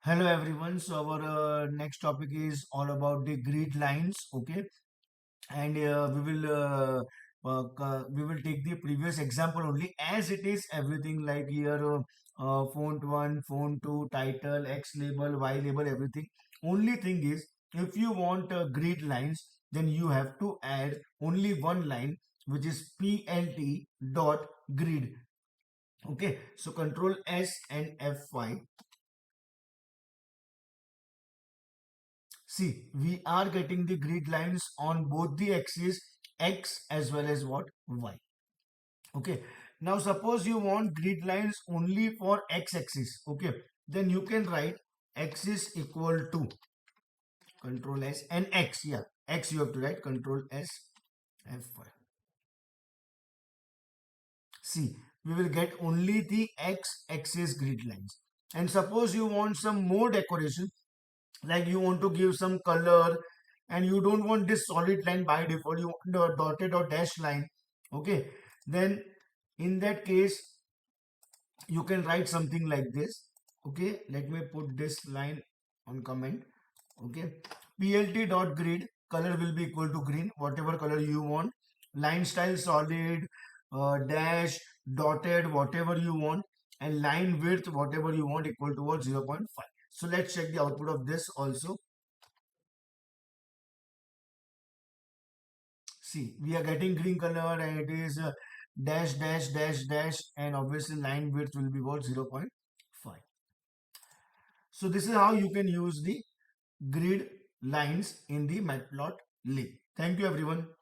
Hello everyone. So our next topic is all about the grid lines. Okay, and we will take the previous example only as it is everything like here font 1, font 2, title, X label, Y label, everything. Only thing is if you want grid lines, then you have to add only one line which is plt.grid. Okay, so Control S and F5. See, we are getting the grid lines on both the axes X as well as what? Y. Okay. Now suppose you want grid lines only for X axis. Okay. Then you can write X is equal to Control S and X. Yeah. X you have to write Control S F5. See, we will get only the X axis grid lines. And suppose you want some more decoration, like you want to give some color and you don't want this solid line by default, you want a dotted or dash line. Okay, then in that case you can write something like this. Okay, let me put this line on comment. Okay, plt.grid color will be equal to green, whatever color you want. Line style solid, dash, dotted, whatever you want, and line width whatever you want equal to what? 0.5. So let's check the output of this also. See, we are getting green color and it is dash, dash, dash, dash, and obviously line width will be what? 0.5. So this is how you can use the grid lines in the Matplotlib. Thank you everyone.